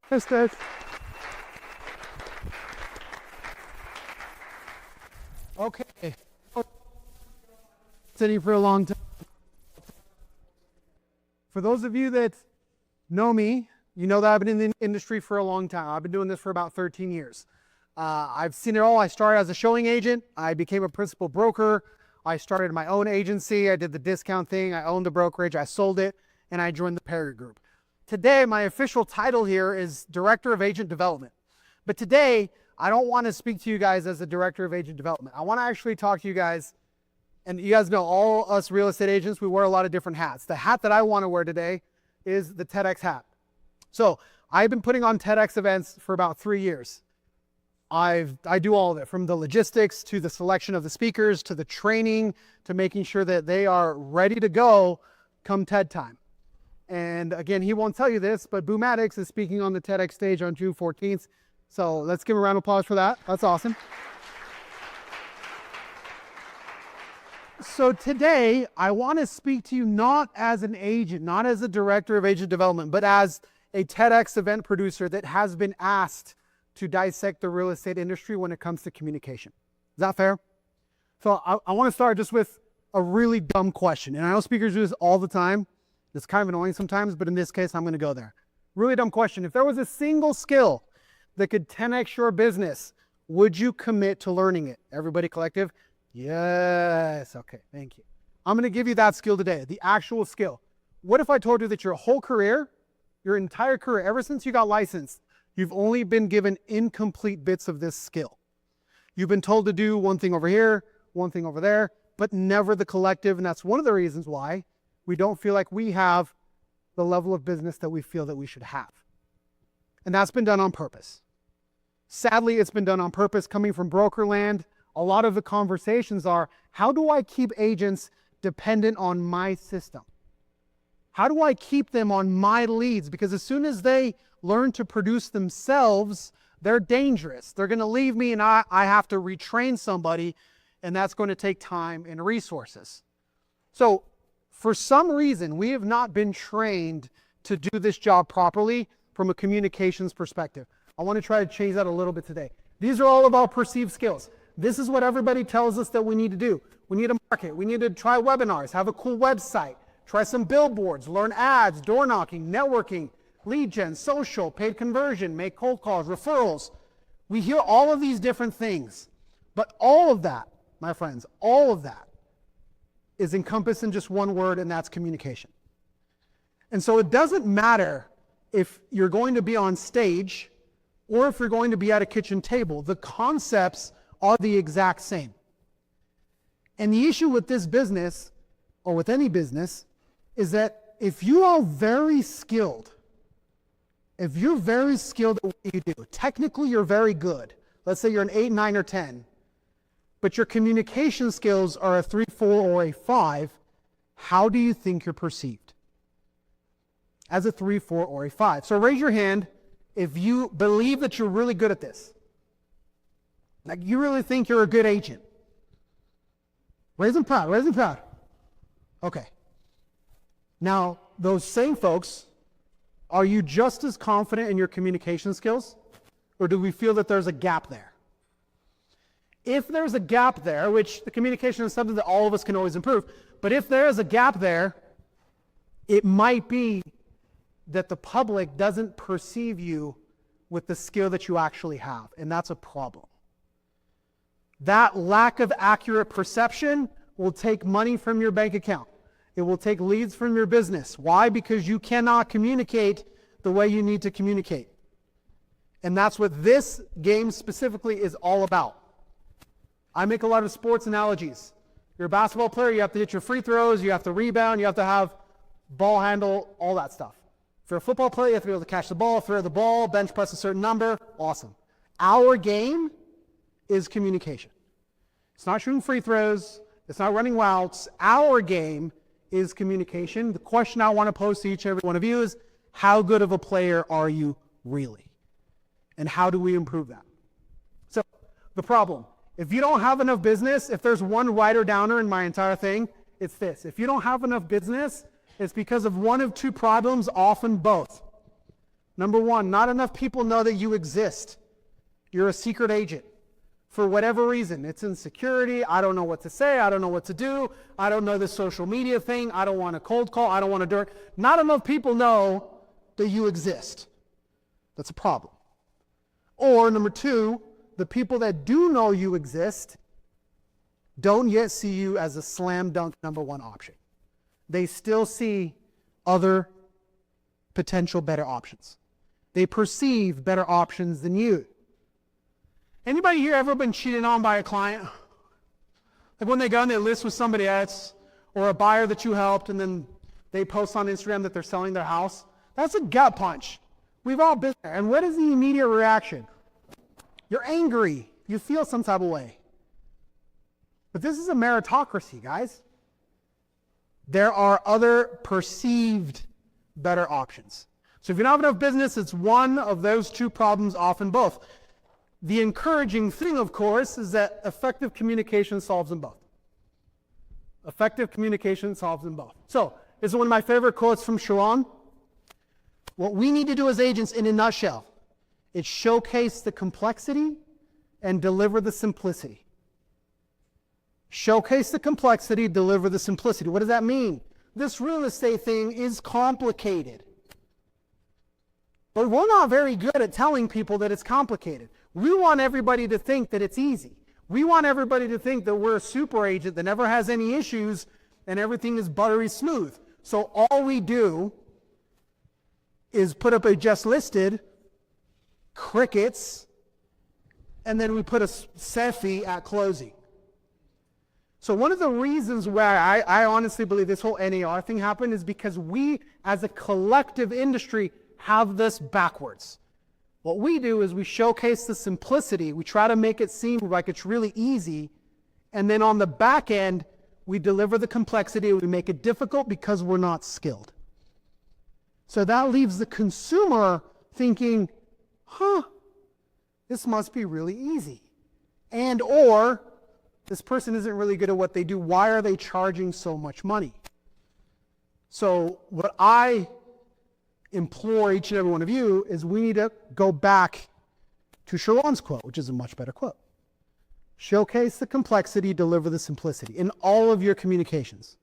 Test. Okay. Sitting for a long time. For those of you that know me, you know that I've been in the industry for a long time. I've been doing this for about 13 years. I've seen it all. I started as a showing agent. I became a principal broker. I started my own agency. I did the discount thing. I owned the brokerage. I sold it, and I joined the Perry Group. Today, my official title here is Director of Agent Development. But today, I don't want to speak to you guys as a Director of Agent Development. I want to actually talk to you guys, and you guys know all us real estate agents, we wear a lot of different hats. The hat that I want to wear today is the TEDx hat. So I've been putting on TEDx events for about 3 years. I do all of it, from the logistics to the selection of the speakers to the training to making sure that they are ready to go come TED time. And again, he won't tell you this, but Boomatics is speaking on the TEDx stage on June 14th. So let's give him a round of applause for that. That's awesome. So today, I want to speak to you not as an agent, not as a director of agent development, but as a TEDx event producer that has been asked to dissect the real estate industry when it comes to communication. Is that fair? So I want to start just with a really dumb question. And I know speakers do this all the time. It's kind of annoying sometimes, but in this case, I'm going to go there. Really dumb question. If there was a single skill that could 10x your business, would you commit to learning it? Everybody collective? Yes. Okay, thank you. I'm going to give you that skill today, the actual skill. What if I told you that your whole career, your entire career, ever since you got licensed, you've only been given incomplete bits of this skill? You've been told to do one thing over here, one thing over there, but never the collective. And that's one of the reasons why we don't feel like we have the level of business that we feel that we should have. And that's been done on purpose. Sadly, it's been done on purpose. Coming from broker land, a lot of the conversations are, how do I keep agents dependent on my system? How do I keep them on my leads? Because as soon as they learn to produce themselves, they're dangerous. They're going to leave me and I have to retrain somebody, and that's going to take time and resources. So for some reason, we have not been trained to do this job properly from a communications perspective. I want to try to change that a little bit today. These are all about perceived skills. This is what everybody tells us that we need to do. We need to market. We need to try webinars, have a cool website, try some billboards, learn ads, door knocking, networking, lead gen, social, paid conversion, make cold calls, referrals. We hear all of these different things, but all of that, my friends, all of that is encompassed in just one word, and that's communication. And so it doesn't matter if you're going to be on stage or if you're going to be at a kitchen table. The concepts are the exact same. And the issue with this business, or with any business, is that if you are very skilled, if you're very skilled at what you do, technically you're very good. Let's say you're an 8, 9, or 10, but your communication skills are a 3, 4, or a 5, how do you think you're perceived? As a 3, 4, or a 5. So raise your hand if you believe that you're really good at this. Like, you really think you're a good agent. Raise them proud, raise them proud. Okay. Now, those same folks, are you just as confident in your communication skills? Or do we feel that there's a gap there? If there's a gap there, which the communication is something that all of us can always improve, but if there is a gap there, it might be that the public doesn't perceive you with the skill that you actually have, and that's a problem. That lack of accurate perception will take money from your bank account. It will take leads from your business. Why? Because you cannot communicate the way you need to communicate. And that's what this game specifically is all about. I make a lot of sports analogies. You're a basketball player, you have to hit your free throws, you have to rebound, you have to have ball handle, all that stuff. If you're a football player, you have to be able to catch the ball, throw the ball, bench press a certain number. Awesome. Our game is communication. It's not shooting free throws. It's not running routes. Our game is communication. The question I want to pose to each and every one of you is, how good of a player are you really? And how do we improve that? So the problem, if you don't have enough business, if there's one writer downer in my entire thing, it's this. If you don't have enough business, it's because of one of two problems, often both. Number one, not enough people know that you exist. You're a secret agent. For whatever reason, it's insecurity, I don't know what to say, I don't know what to do, I don't know the social media thing, I don't want to cold call, I don't want to do it. Not enough people know that you exist. That's a problem. Or number two, the people that do know you exist don't yet see you as a slam dunk number one option. They still see other potential better options. They perceive better options than you. Anybody here ever been cheated on by a client? Like when they go and they list with somebody else, or a buyer that you helped, and then they post on Instagram that they're selling their house? That's a gut punch. We've all been there. And what is the immediate reaction? You're angry. You feel some type of way. But this is a meritocracy, guys. There are other perceived better options. So if you don't have enough business, it's one of those two problems, often both. The encouraging thing, of course, is that effective communication solves them both. Effective communication solves them both. So, this is one of my favorite quotes from Sharon. What we need to do as agents, in a nutshell, is showcase the complexity and deliver the simplicity. Showcase the complexity, deliver the simplicity. What does that mean? This real estate thing is complicated. But we're not very good at telling people that it's complicated. We want everybody to think that it's easy. We want everybody to think that we're a super agent that never has any issues and everything is buttery smooth. So all we do is put up a just listed, crickets, and then we put a selfie at closing. So one of the reasons why I honestly believe this whole NAR thing happened is because we, as a collective industry, have this backwards. What we do is we showcase the simplicity. We try to make it seem like it's really easy. And then on the back end, we deliver the complexity. We make it difficult because we're not skilled. So that leaves the consumer thinking, this must be really easy. And or, this person isn't really good at what they do. Why are they charging so much money? So what I implore each and every one of you is we need to go back to Sharon's quote, which is a much better quote. Showcase the complexity, deliver the simplicity in all of your communications.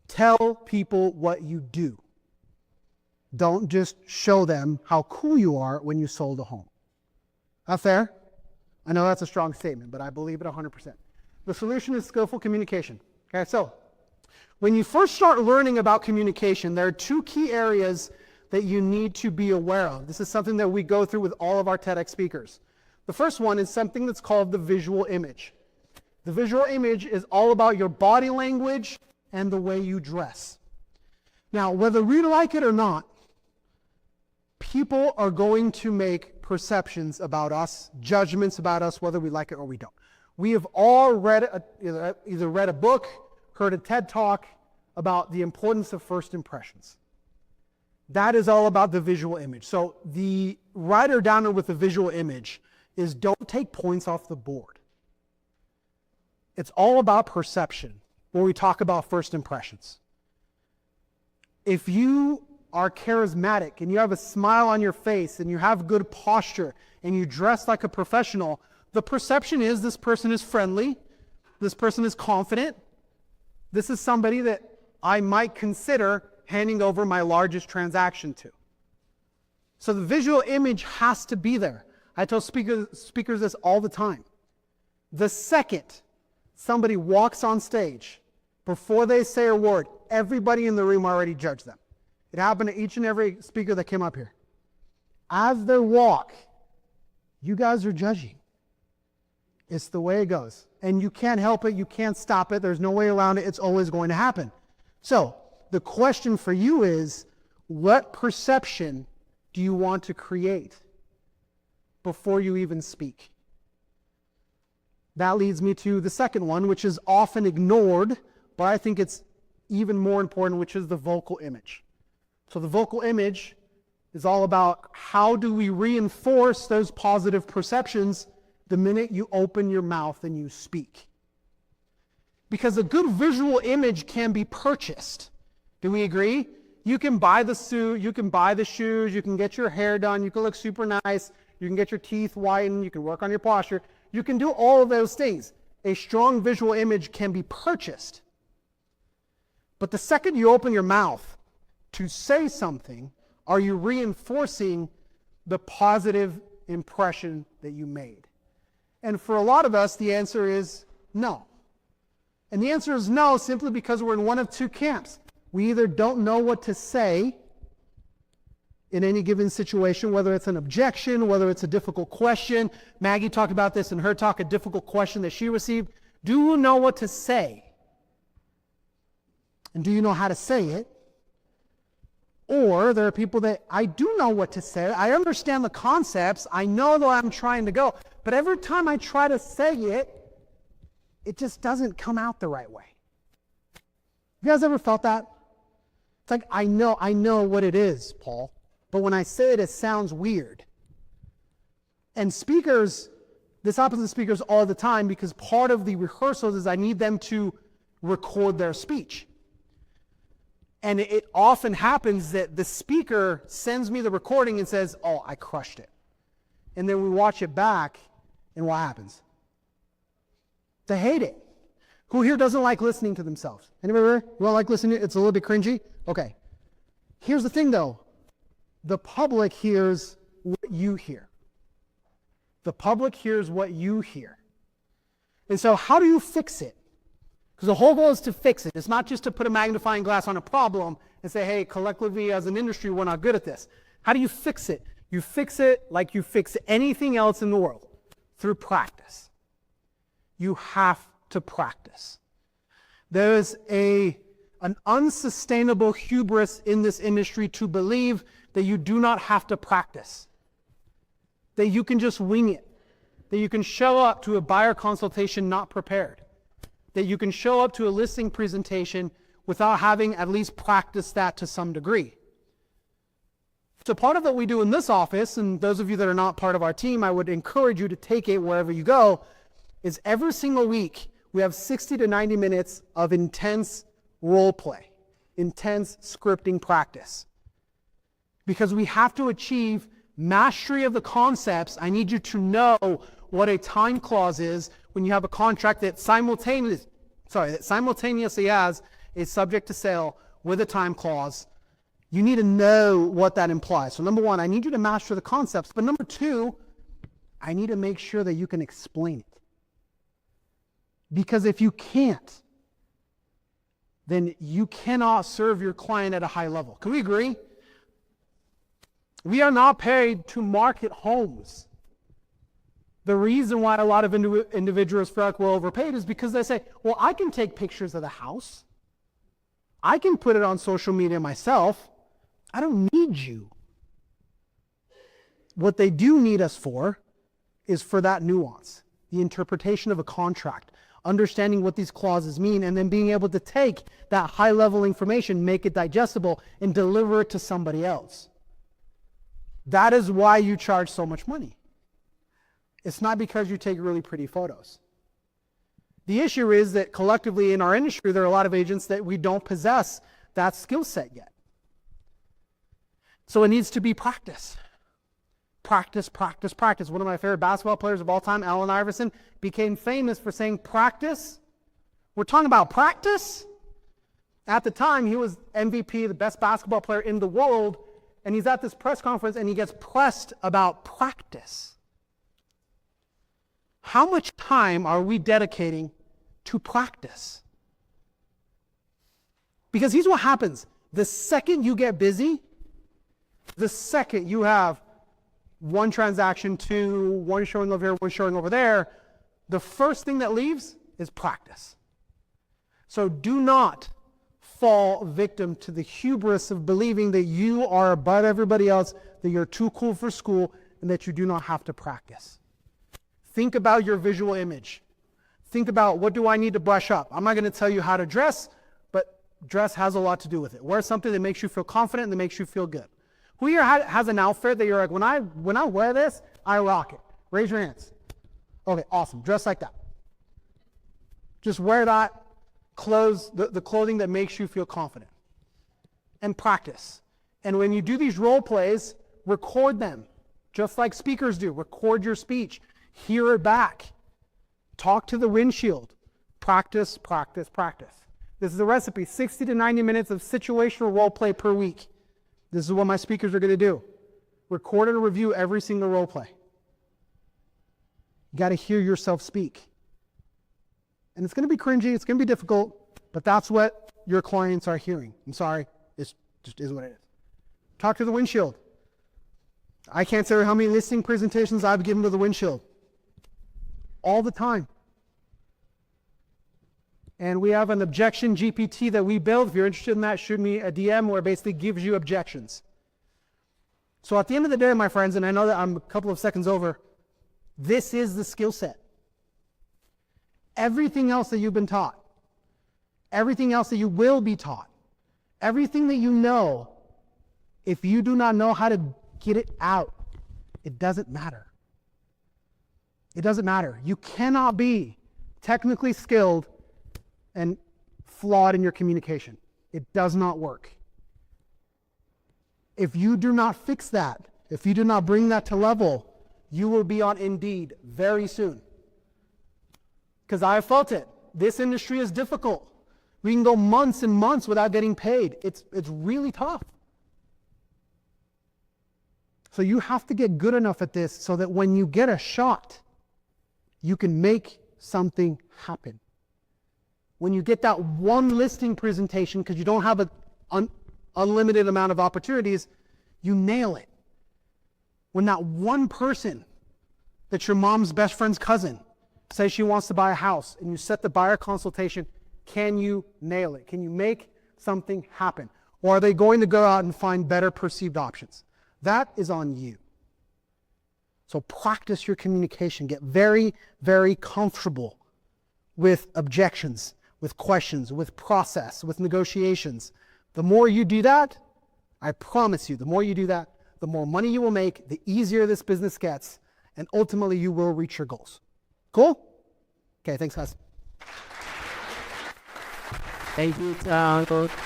Tell people what you do. Don't just show them how cool you are when you sold a home. Not fair? I know that's a strong statement, but I believe it 100%. The solution is skillful communication. Okay, so when you first start learning about communication, there are two key areas that you need to be aware of. This is something that we go through with all of our TEDx speakers. The first one is something that's called the visual image. The visual image is all about your body language and the way you dress. Now, whether we like it or not, people are going to make perceptions about us, judgments about us, whether we like it or we don't. We have all read either read a book, heard a TED Talk about the importance of first impressions. That is all about the visual image. So the writer downer with the visual image is don't take points off the board. It's all about perception when we talk about first impressions. If you are charismatic and you have a smile on your face and you have good posture and you dress like a professional, the perception is this person is friendly, this person is confident, this is somebody that I might consider handing over my largest transaction to. So the visual image has to be there. I tell speakers this all the time. The second somebody walks on stage, before they say a word, everybody in the room already judged them. It happened to each and every speaker that came up here. As they walk, you guys are judging. It's the way it goes. And you can't help it. You can't stop it. There's no way around it. It's always going to happen. So the question for you is, what perception do you want to create before you even speak? That leads me to the second one, which is often ignored, but I think it's even more important, which is the vocal image. So the vocal image is all about how do we reinforce those positive perceptions the minute you open your mouth and you speak. Because a good visual image can be purchased. Do we agree? You can buy the suit, you can buy the shoes, you can get your hair done, you can look super nice, you can get your teeth whitened, you can work on your posture. You can do all of those things. A strong visual image can be purchased. But the second you open your mouth to say something, are you reinforcing the positive impression that you made? And for a lot of us, the answer is no. And the answer is no simply because we're in one of two camps. We either don't know what to say in any given situation, whether it's an objection, whether it's a difficult question. Maggie talked about this in her talk, a difficult question that she received. Do you know what to say? And do you know how to say it? Or there are people that I do know what to say. I understand the concepts. I know that I'm trying to go. But every time I try to say it, it just doesn't come out the right way. You guys ever felt that? It's like, I know what it is, Paul. But when I say it, it sounds weird. And speakers, this happens to speakers all the time because part of the rehearsals is I need them to record their speech. And it often happens that the speaker sends me the recording and says, oh, I crushed it. And then we watch it back, and what happens? They hate it. Who here doesn't like listening to themselves? Anybody here? You don't like listening? It's a little bit cringy? Okay. Here's the thing, though. The public hears what you hear. The public hears what you hear. And so how do you fix it? Because the whole goal is to fix it. It's not just to put a magnifying glass on a problem and say, hey, collectively as an industry, we're not good at this. How do you fix it? You fix it like you fix anything else in the world, through practice. You have to practice. There is an unsustainable hubris in this industry to believe that you do not have to practice, that you can just wing it, that you can show up to a buyer consultation not prepared, that you can show up to a listing presentation without having at least practiced that to some degree. So part of what we do in this office, and those of you that are not part of our team, I would encourage you to take it wherever you go, is every single week we have 60 to 90 minutes of intense role play, intense scripting practice. Because we have to achieve mastery of the concepts. I need you to know what a time clause is when you have a contract that simultaneously has a subject to sale with a time clause. You need to know what that implies. So number one, I need you to master the concepts. But number two, I need to make sure that you can explain it. Because if you can't, then you cannot serve your client at a high level. Can we agree? We are not paid to market homes. The reason why a lot of individuals feel like we're overpaid is because they say, well, I can take pictures of the house. I can put it on social media myself. I don't need you. What they do need us for is for that nuance, the interpretation of a contract, understanding what these clauses mean, and then being able to take that high-level information, make it digestible, and deliver it to somebody else. That is why you charge so much money. It's not because you take really pretty photos. The issue is that collectively in our industry, there are a lot of agents that we don't possess that skill set yet. So it needs to be practice. Practice, practice, practice. One of my favorite basketball players of all time, Allen Iverson, became famous for saying practice. We're talking about practice. At the time, he was MVP, the best basketball player in the world, and he's at this press conference and he gets pressed about practice. How much time are we dedicating to practice? Because here's what happens. The second you get busy, the second you have one transaction, two, one showing over here, one showing over there, the first thing that leaves is practice. So do not fall victim to the hubris of believing that you are above everybody else, that you're too cool for school, and that you do not have to practice. Think about your visual image. Think about, what do I need to brush up? I'm not going to tell you how to dress, but dress has a lot to do with it. Wear something that makes you feel confident and that makes you feel good. Who here has an outfit that you're like, when I wear this, I rock it? Raise your hands. Okay, awesome. Dress like that. Just wear that clothes, the clothing that makes you feel confident. and practice. And when you do these role plays, record them, just like speakers do. Record your speech, hear it back, talk to the windshield, practice, practice, practice. This is a recipe, 60 to 90 minutes of situational role play per week. This is what my speakers are going to do. Record and review every single role play. You got to hear yourself speak. And it's going to be cringy, it's going to be difficult, but that's what your clients are hearing. I'm sorry, it just is what it is. Talk to the windshield. I can't tell you how many listing presentations I've given to the windshield. All the time. And we have an objection GPT that we built. If you're interested in that, shoot me a DM where it basically gives you objections. So at the end of the day, my friends, and I know that I'm a couple of seconds over, this is the skill set. Everything else that you've been taught, everything else that you will be taught, everything that you know, if you do not know how to get it out, it doesn't matter. It doesn't matter. You cannot be technically skilled and flawed in your communication. It does not work. If you do not fix that, if you do not bring that to level, you will be on Indeed very soon. Because I have felt it. This industry is difficult. We can go months and months without getting paid. It's really tough. So you have to get good enough at this so that when you get a shot, you can make something happen. When you get that one listing presentation, because you don't have an unlimited amount of opportunities, you nail it. When that one person that's your mom's best friend's cousin says she wants to buy a house and you set the buyer consultation, can you nail it? Can you make something happen? Or are they going to go out and find better perceived options? That is on you. So practice your communication. Get very, very comfortable with objections, with questions, with process, with negotiations. The more you do that, I promise you, the more you do that, the more money you will make, the easier this business gets, and ultimately you will reach your goals. Cool? Okay, thanks guys. Thank you,